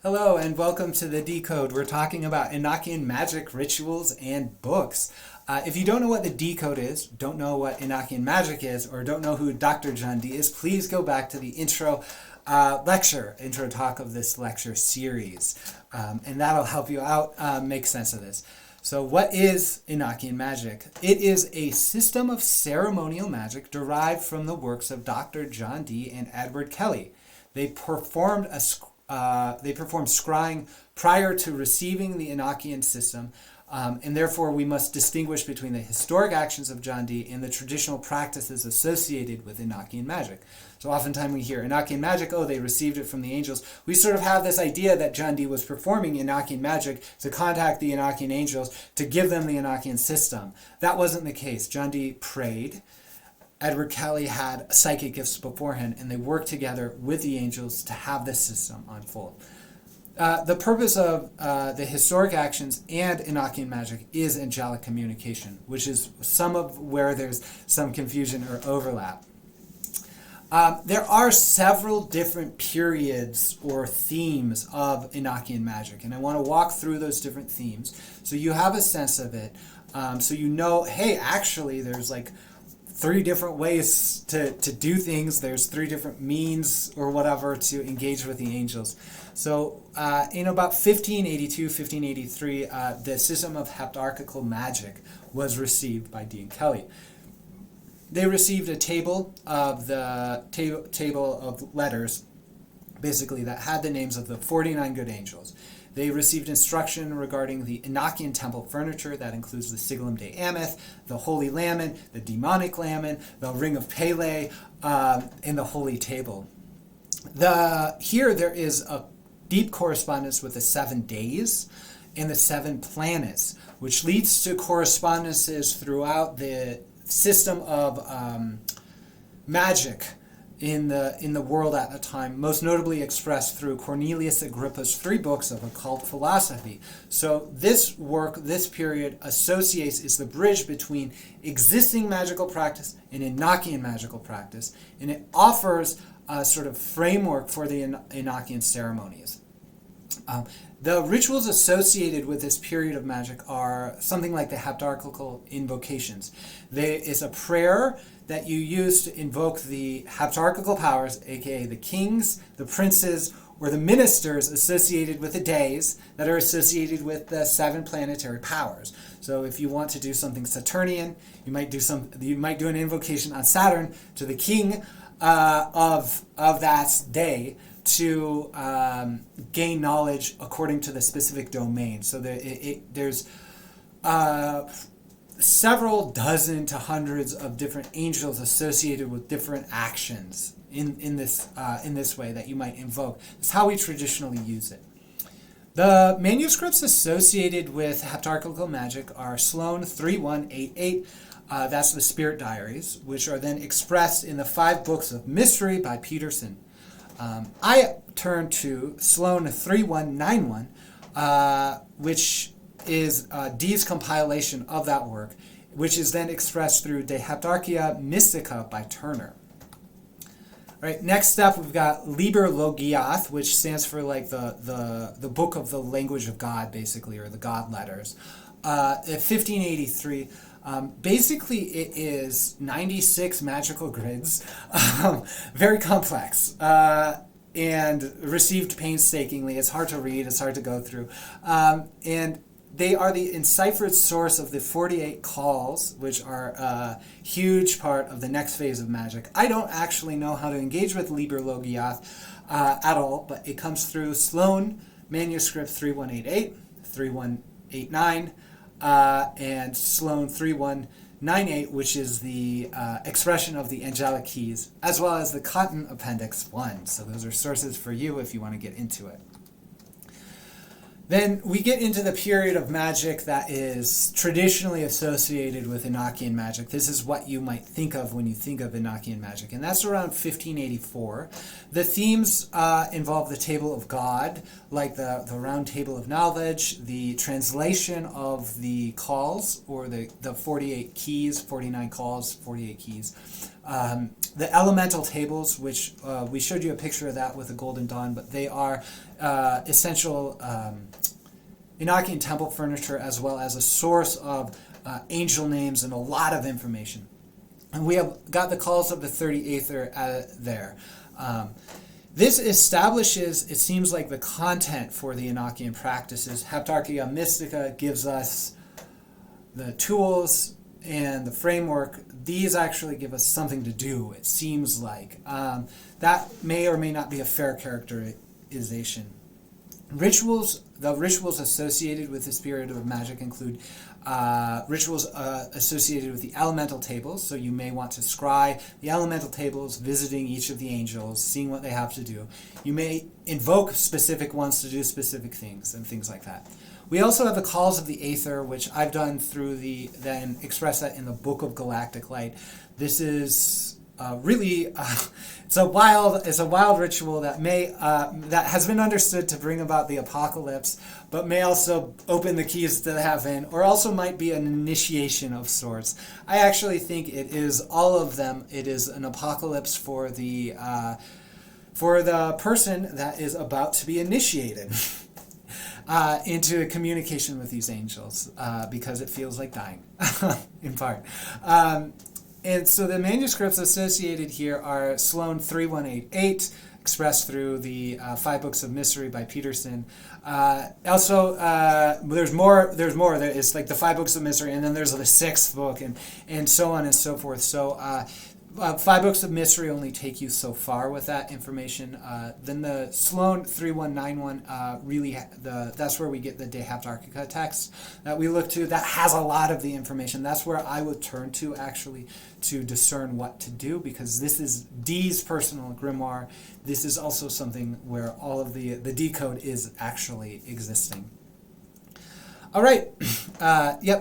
Hello and welcome to the Dee Code. We're talking about Enochian magic, rituals, and books. If you don't know what the Dee Code is, don't know what Enochian magic is, or don't know who Dr. John Dee is, please go back to the intro talk of this lecture series. And that'll help you out make sense of this. So what is Enochian magic? It is a system of ceremonial magic derived from the works of Dr. John Dee and Edward Kelly. They performed scrying prior to receiving the Enochian system, and therefore we must distinguish between the historic actions of John Dee and the traditional practices associated with Enochian magic. So oftentimes we hear Enochian magic, oh, they received it from the angels. We sort of have this idea that John Dee was performing Enochian magic to contact the Enochian angels to give them the Enochian system. That wasn't the case. John Dee prayed. Edward Kelly had psychic gifts beforehand, and they worked together with the angels to have this system unfold. The purpose of the historic actions and Enochian magic is angelic communication, which is some of where there's some confusion or overlap. There are several different periods or themes of Enochian magic, and I want to walk through those different themes so you have a sense of it, so you know, hey, actually there's like 3 different ways to do things. There's 3 different means or whatever to engage with the angels. So in about 1582, 1583, the system of Heptarchial Magic was received by Dee and Kelly. They received a table of the table of letters, basically, that had the names of the 49 good angels. They received instruction regarding the Enochian temple furniture. That includes the Sigillum de Ameth, the Holy Lamen, the Demonic Lamen, the Ring of Pele, and the Holy Table. Here there is a deep correspondence with the 7 days and the 7 planets, which leads to correspondences throughout the system of magic in the world at the time, most notably expressed through Cornelius Agrippa's 3 books of occult philosophy. So this work, this period, is the bridge between existing magical practice and Enochian magical practice, and it offers a sort of framework for the Enochian ceremonies. The rituals associated with this period of magic are something like the Heptarchical invocations. It's a prayer that you use to invoke the Heptarchical powers, aka the kings, the princes, or the ministers associated with the days that are associated with the 7 planetary powers. So if you want to do something Saturnian, you might do an invocation on Saturn to the king of that day to gain knowledge according to the specific domain. So there's several dozen to hundreds of different angels associated with different actions in this way that you might invoke. That's how we traditionally use it. The manuscripts associated with Heptarchical magic are Sloan 3188. That's the Spirit Diaries, which are then expressed in the 5 books of mystery by Peterson. I turn to Sloan 3191, which is Dee's compilation of that work, which is then expressed through De Heptarchia Mystica by Turner. All right, next up we've got Liber Logaeth, which stands for like the book of the language of God, basically, or the God letters. At 1583. Basically, it is 96 magical grids, very complex, and received painstakingly. It's hard to read, it's hard to go through. And they are the enciphered source of the 48 calls, which are a huge part of the next phase of magic. I don't actually know how to engage with Liber Logaeth at all, but it comes through Sloan manuscript 3188, 3189, and Sloan 3198, which is the expression of the angelic keys, as well as the Cotton Appendix 1. So those are sources for you if you want to get into it. Then we get into the period of magic that is traditionally associated with Enochian magic. This is what you might think of when you think of Enochian magic, and that's around 1584. The themes involve the Table of God, like the Round Table of Knowledge, the translation of the calls, or the 48 keys, 49 calls, 48 keys. The elemental tables, which we showed you a picture of that with the Golden Dawn, but they are essential Enochian temple furniture, as well as a source of angel names and a lot of information. And we have got the calls of the 30 Aether there. This establishes, it seems like, the content for the Enochian practices. Heptarchia Mystica gives us the tools and the framework. These actually give us something to do, it seems like. That may or may not be a fair characterization. The rituals associated with the spirit of magic include rituals associated with the elemental tables, so you may want to scry the elemental tables, visiting each of the angels, seeing what they have to do. You may invoke specific ones to do specific things and things like that. We also have the calls of the Aether, which I've done through then express that in the Book of Galactic Light. This is really it's a wild ritual that that has been understood to bring about the apocalypse, but may also open the keys to heaven, or also might be an initiation of sorts. I actually think it is all of them. It is an apocalypse for the person that is about to be initiated into communication with these angels, because it feels like dying, in part. And so the manuscripts associated here are Sloan 3188, expressed through the 5 Books of Mystery by Peterson. Also, there's more. It's like the 5 Books of Mystery, and then there's the 6th book, and so on and so forth. So 5 Books of Mystery only take you so far with that information. Then the Sloan 3191, really, that's where we get the De Heptarchica text that we look to. That has a lot of the information. That's where I would turn to, actually, to discern what to do, because this is Dee's personal grimoire. This is also something where all of the Dee Code is actually existing. All right.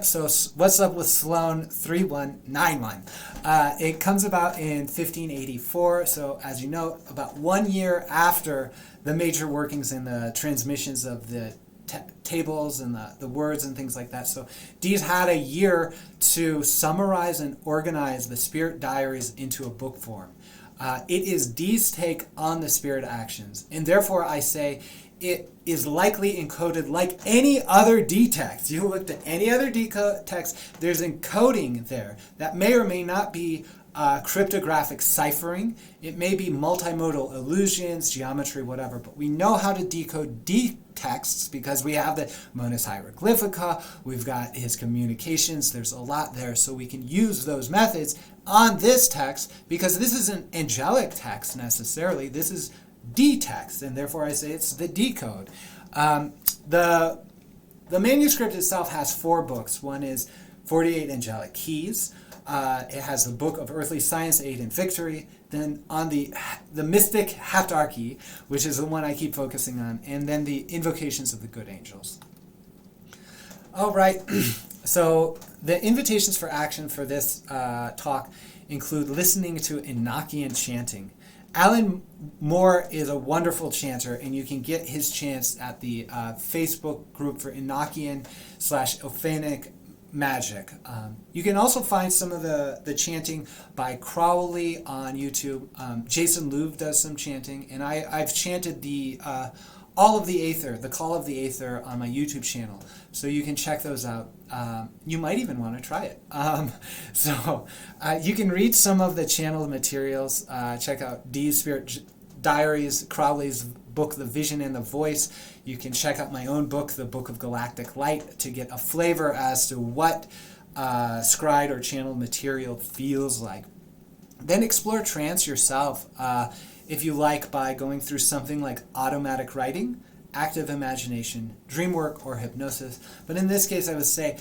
So what's up with Sloan 3191? It comes about in 1584. So as you know, about 1 year after the major workings and the transmissions of the tables and the words and things like that. So Dee's had a year to summarize and organize the spirit diaries into a book form. It is Dee's take on the spirit actions, and therefore I say it is likely encoded like any other D text. You looked at any other D text, there's encoding there that may or may not be cryptographic ciphering. It may be multimodal illusions, geometry, whatever, but we know how to decode D texts because we have the Monas Hieroglyphica, we've got his communications, there's a lot there, so we can use those methods on this text, because this isn't angelic text necessarily, this is D text, and therefore I say it's the D Code. The manuscript itself has 4 books. One is 48 Angelic Keys. It has the Book of Earthly Science, Aid and Victory. Then on the Mystic Heptarchy, which is the one I keep focusing on, and then the Invocations of the Good Angels. All right, so the invitations for action for this talk include listening to Enochian chanting. Alan Moore is a wonderful chanter, and you can get his chants at the Facebook group for Enochian/Ophanic Magic. You can also find some of the chanting by Crowley on YouTube. Jason Louv does some chanting, and I've chanted all of the Aether, the Call of the Aether, on my YouTube channel, so you can check those out. You might even want to try it. You can read some of the channeled materials. Check out Dee's Spirit Diaries, Crowley's book, The Vision and the Voice. You can check out my own book, The Book of Galactic Light, to get a flavor as to what scried or channeled material feels like. Then explore trance yourself, if you like, by going through something like automatic writing, active imagination, dream work, or hypnosis. But in this case, I would say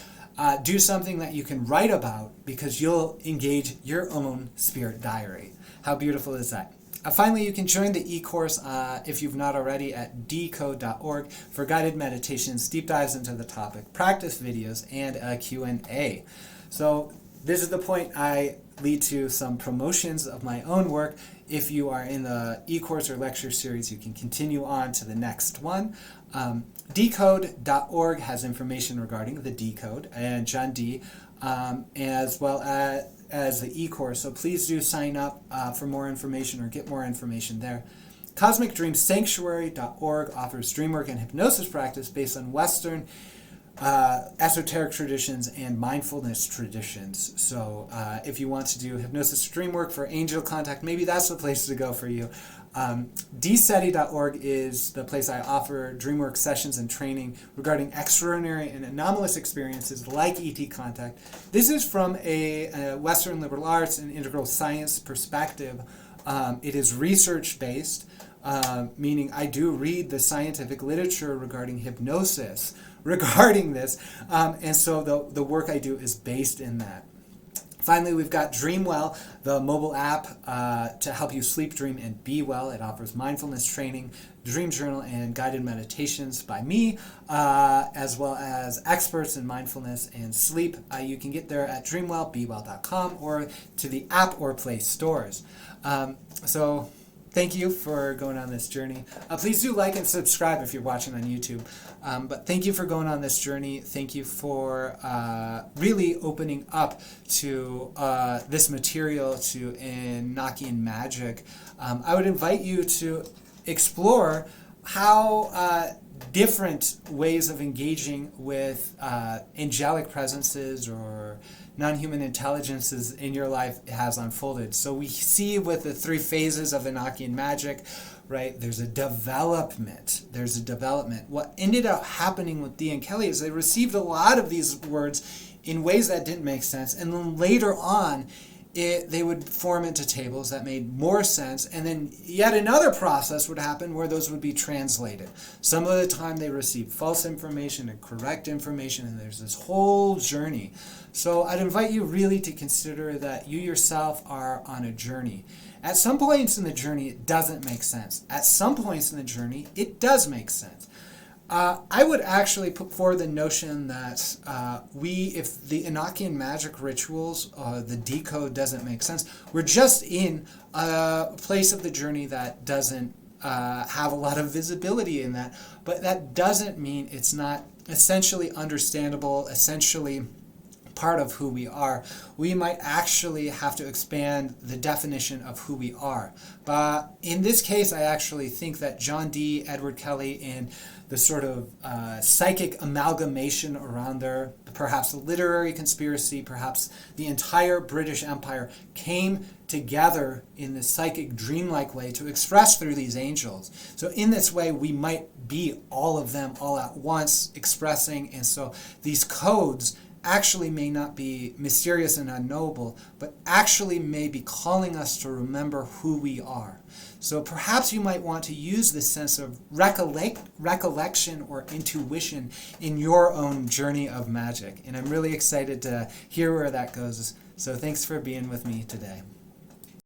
do something that you can write about, because you'll engage your own spirit diary. How beautiful is that? Finally, you can join the e-course, if you've not already, at dcode.org for guided meditations, deep dives into the topic, practice videos, and a Q&A. So this is the point I lead to some promotions of my own work. If you are in the e-course or lecture series, you can continue on to the next one. Dcode.org has information regarding the Dee Code and John Dee, as well as the e-course. So please do sign up for more information or get more information there. CosmicDreamSanctuary.org offers dreamwork and hypnosis practice based on Western esoteric traditions and mindfulness traditions. So if you want to do hypnosis dream work for angel contact, maybe that's the place to go for you. D-SETI.org is the place I offer dreamwork sessions and training regarding extraordinary and anomalous experiences like ET contact. This is from a Western liberal arts and integral science perspective. It is research-based, meaning I do read the scientific literature regarding hypnosis, regarding this, and so the work I do is based in that. Finally, we've got DreamWell, the mobile app to help you sleep, dream, and be well. It offers mindfulness training, dream journal, and guided meditations by me, as well as experts in mindfulness and sleep. You can get there at dreamwellbewell.com or to the app or Play stores. So thank you for going on this journey. Please do like and subscribe if you're watching on YouTube. But thank you for going on this journey. Thank you for really opening up to this material, to Enochian Magic. I would invite you to explore how different ways of engaging with angelic presences or non-human intelligences in your life has unfolded. So we see with the 3 phases of Enochian Magic, right, there's a development. What ended up happening with Dee and Kelly is they received a lot of these words in ways that didn't make sense, and then later on they would form into tables that made more sense, and then yet another process would happen where those would be translated. Some of the time they received false information and correct information, and there's this whole journey. So I'd invite you really to consider that you yourself are on a journey. At some points in the journey, it doesn't make sense. At some points in the journey, it does make sense. I would actually put forward the notion that if the Enochian Magic rituals, the Dee Code doesn't make sense, we're just in a place of the journey that doesn't have a lot of visibility in that. But that doesn't mean it's not essentially understandable, essentially part of who we are. We might actually have to expand the definition of who we are. But in this case, I actually think that John Dee, Edward Kelly, and the sort of psychic amalgamation around there, perhaps the literary conspiracy, perhaps the entire British Empire came together in this psychic dreamlike way to express through these angels. So in this way, we might be all of them all at once expressing, and so these codes actually may not be mysterious and unknowable, but actually may be calling us to remember who we are. So perhaps you might want to use this sense of recollection or intuition in your own journey of magic. And I'm really excited to hear where that goes. So thanks for being with me today.